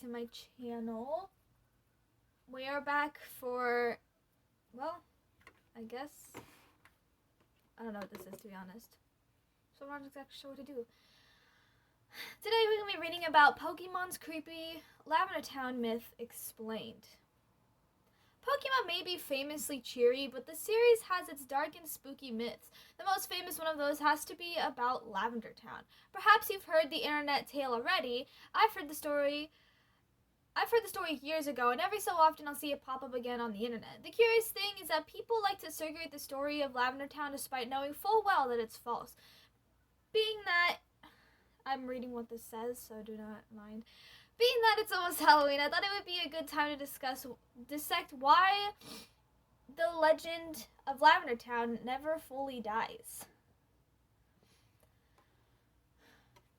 to my channel. We are back for, well, I guess, I don't know what this is, to be honest. So I'm not exactly sure what to do. Today we're going to be reading about Pokemon's creepy Lavender Town myth explained. Pokemon may be famously cheery, but the series has its dark and spooky myths. The most famous one of those has to be about Lavender Town. Perhaps you've heard the internet tale already. I've heard the story years ago, and every so often I'll see it pop up again on the internet. The curious thing is that people like to circulate the story of Lavender Town despite knowing full well that it's false. Being that I'm reading what this says, so do not mind. Being that it's almost Halloween, I thought it would be a good time to dissect why the legend of Lavender Town never fully dies.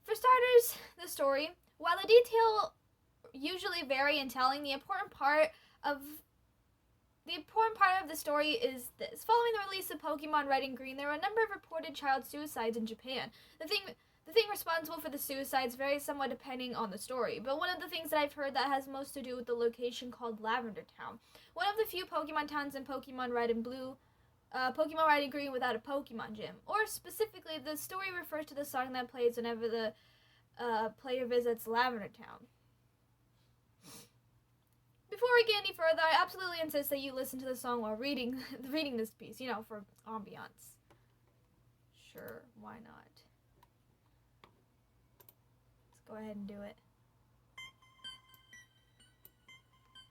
For starters, the story, while the detail usually vary in telling, the important part of the story is this. Following the release of Pokemon Red and Green, there were a number of reported child suicides in Japan. The thing responsible for the suicides varies somewhat depending on the story, but one of the things that I've heard that has most to do with the location called Lavender Town. One of the few Pokemon towns in Pokemon Red and Green without a Pokemon gym. Or specifically, the story refers to the song that plays whenever the player visits Lavender Town. Before we get any further, I absolutely insist that you listen to the song while reading this piece, for ambiance. Sure, why not? Go ahead and do it.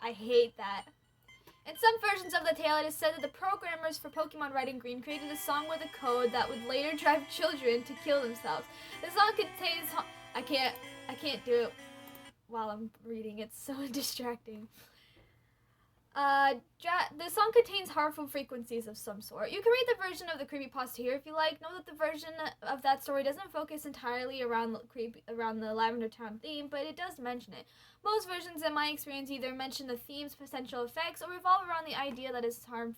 I hate that. In some versions of the tale, it is said that the programmers for Pokemon Red and Green created a song with a code that would later drive children to kill themselves. The song contains... I can't do it while I'm reading. It's so distracting. The song contains harmful frequencies of some sort. You can read the version of the creepypasta here if you like. Know that the version of that story doesn't focus entirely around the Lavender Town theme, but it does mention it. Most versions, in my experience, either mention the theme's potential effects or revolve around the idea that is harmed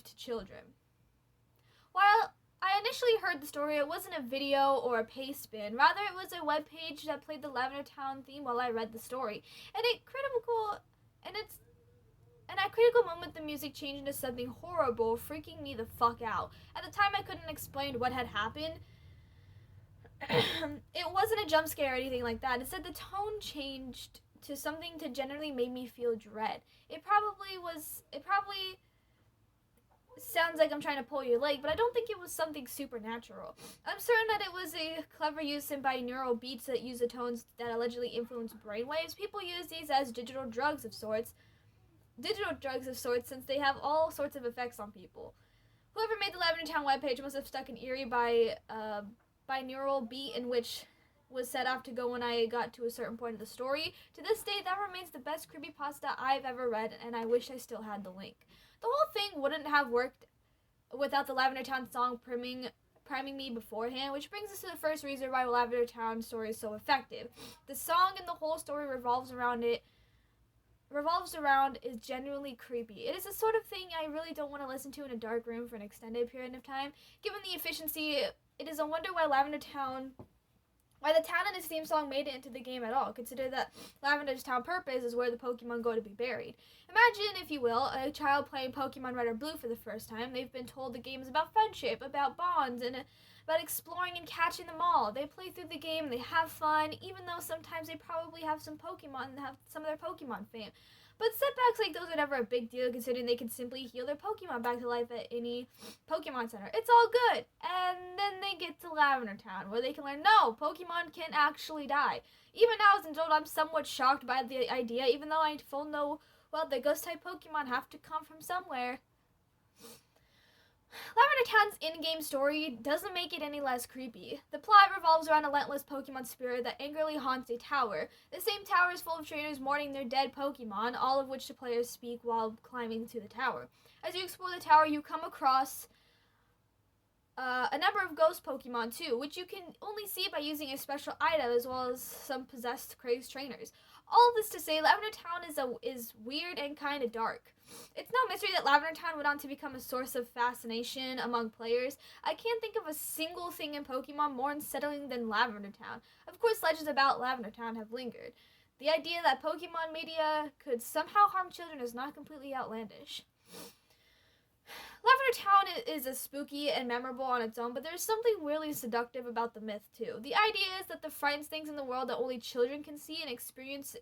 to children. While I initially heard the story, it wasn't a video or a paste spin. Rather, it was a webpage that played the Lavender Town theme while I read the story. And at a critical moment, the music changed into something horrible, freaking me the fuck out. At the time, I couldn't explain what had happened. It wasn't a jump scare or anything like that. Instead, the tone changed to something to generally make me feel dread. It probably sounds like I'm trying to pull your leg, but I don't think it was something supernatural. I'm certain that it was a clever use in binaural beats that use the tones that allegedly influence brainwaves. People use these as digital drugs of sorts, since they have all sorts of effects on people. Whoever made the Lavender Town webpage must have stuck an eerie binaural beat in which was set off to go when I got to a certain point of the story. To this day, that remains the best creepypasta I've ever read, and I wish I still had the link. The whole thing wouldn't have worked without the Lavender Town song priming me beforehand, which brings us to the first reason why Lavender Town story is so effective. The song and the whole story revolves around is genuinely creepy. It is the sort of thing I really don't want to listen to in a dark room for an extended period of time. Given the efficiency, it is a wonder why the town and its theme song made it into the game at all. Consider that Lavender's Town purpose is where the Pokemon go to be buried. Imagine, if you will, a child playing Pokemon Red or Blue for the first time. They've been told the game is about friendship, about bonds, and about exploring and catching them all. They play through the game, they have fun, even though sometimes they probably have some Pokemon and have some of their Pokemon fame. But setbacks like those are never a big deal, considering they can simply heal their Pokemon back to life at any Pokemon Center. It's all good. And then they get to Lavender Town, where they can learn, no, Pokemon can actually die. Even now, as an adult, I'm somewhat shocked by the idea, even though I full know, well, the ghost-type Pokemon have to come from somewhere. Lavender Town's in-game story doesn't make it any less creepy. The plot revolves around a relentless Pokemon spirit that angrily haunts a tower. The same tower is full of trainers mourning their dead Pokemon, all of which the players speak while climbing to the tower. As you explore the tower, you come across a number of ghost Pokemon too, which you can only see by using a special item, as well as some possessed crazed trainers. All of this to say, Lavender Town is weird and kind of dark. It's no mystery that Lavender Town went on to become a source of fascination among players. I can't think of a single thing in Pokemon more unsettling than Lavender Town. Of course, legends about Lavender Town have lingered. The idea that Pokemon media could somehow harm children is not completely outlandish. Lavender Town is as spooky and memorable on its own, but there's something weirdly seductive about the myth too. The idea is that the frightens things in the world that only children can see and experience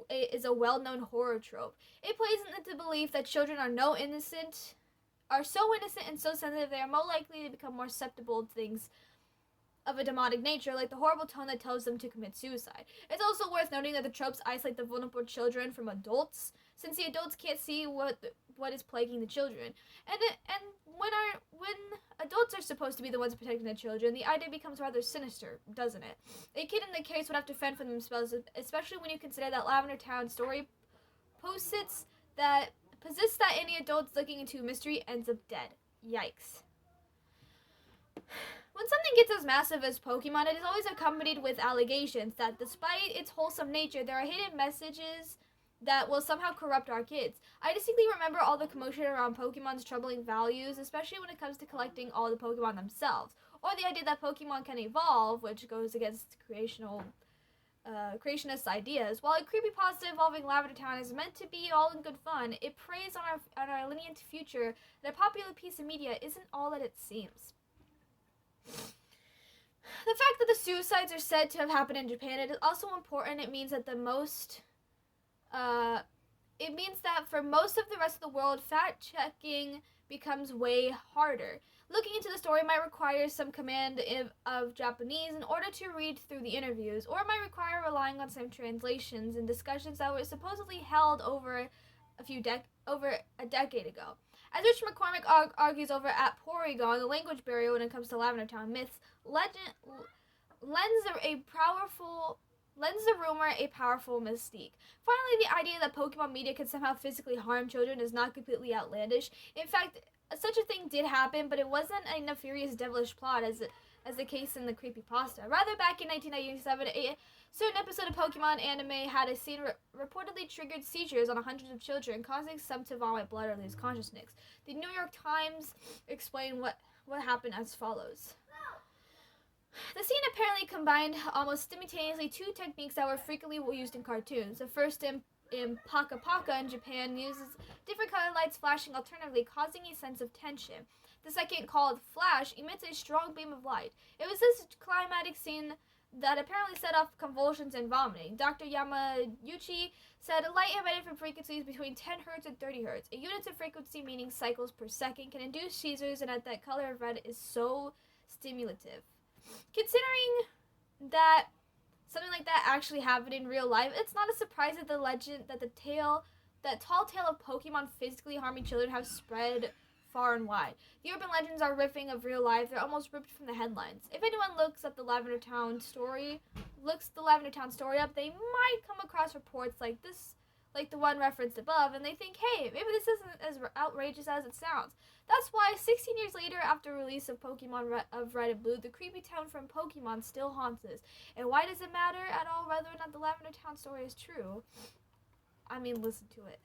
is a well-known horror trope. It plays into the belief that children are so innocent and so sensitive they are more likely to become more susceptible to things of a demonic nature, like the horrible tone that tells them to commit suicide. It's also worth noting that the tropes isolate the vulnerable children from adults, since the adults can't see what is plaguing the children. And when adults are supposed to be the ones protecting the children, the idea becomes rather sinister, doesn't it? A kid in the case would have to fend for themselves, especially when you consider that Lavender Town story posits that any adults looking into a mystery ends up dead. Yikes. When something gets as massive as Pokemon, it is always accompanied with allegations that despite its wholesome nature, there are hidden messages that will somehow corrupt our kids. I distinctly remember all the commotion around Pokemon's troubling values, especially when it comes to collecting all the Pokemon themselves, or the idea that Pokemon can evolve, which goes against creationist ideas. While a creepypasta involving Lavender Town is meant to be all in good fun, it preys on our linear future that a popular piece of media isn't all that it seems. The fact that the suicides are said to have happened in Japan, it is also important. It means that for most of the rest of the world, fact-checking becomes way harder. Looking into the story might require some command of Japanese in order to read through the interviews, or it might require relying on some translations and discussions that were supposedly held over a decade ago. As Rich McCormick argues over at Porygon, the language barrier when it comes to Lavender Town myths lends the rumor a powerful mystique. Finally, the idea that Pokemon media can somehow physically harm children is not completely outlandish. In fact, such a thing did happen, but it wasn't a nefarious devilish plot as the case in the creepypasta. Rather, back in 1997, a certain episode of Pokemon anime had a scene reportedly triggered seizures on hundreds of children, causing some to vomit blood or lose consciousness. The New York Times explained what happened as follows. The scene apparently combined almost simultaneously two techniques that were frequently used in cartoons. The first in Paka Paka in Japan uses different color lights flashing alternately, causing a sense of tension. The second, called Flash, emits a strong beam of light. It was this climatic scene that apparently set off convulsions and vomiting. Dr. Yamauchi said light emitted from frequencies between 10 Hz and 30 Hz. A unit of frequency, meaning cycles per second, can induce seizures, and that color of red is so stimulative. Considering that something like that actually happened in real life, it's not a surprise that that tall tale of Pokemon physically harming children have spread far and wide. The urban legends are riffing of real life. They're almost ripped from the headlines. If anyone looks the Lavender Town story up, they might come across reports like this, like the one referenced above, and they think, hey, maybe this isn't as outrageous as it sounds. That's why 16 years later, after release of Pokemon Red and Blue, the creepy town from Pokemon still haunts us. And why does it matter at all whether or not the Lavender Town story is true? I mean, listen to it.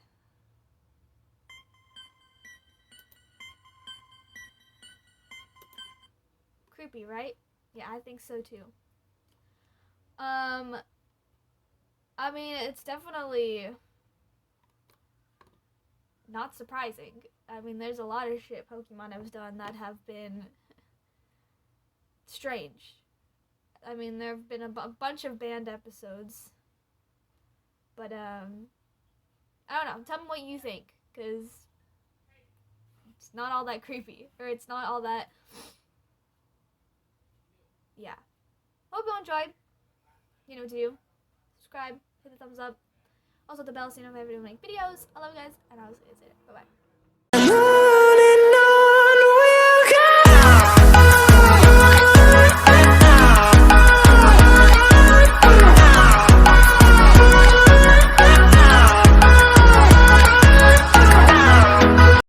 Creepy, right? Yeah, I think so too. I mean, it's definitely not surprising. I mean, there's a lot of shit Pokemon has done that have been strange. I mean, there have been a bunch of banned episodes. But, I don't know. Tell me what you think, because it's not all that creepy. Or it's not all that... Yeah. Hope you enjoyed. You know what to do. Subscribe, hit the thumbs up. Also the bell so you know if I ever do make videos. I love you guys, and I'll see you later. Bye-bye.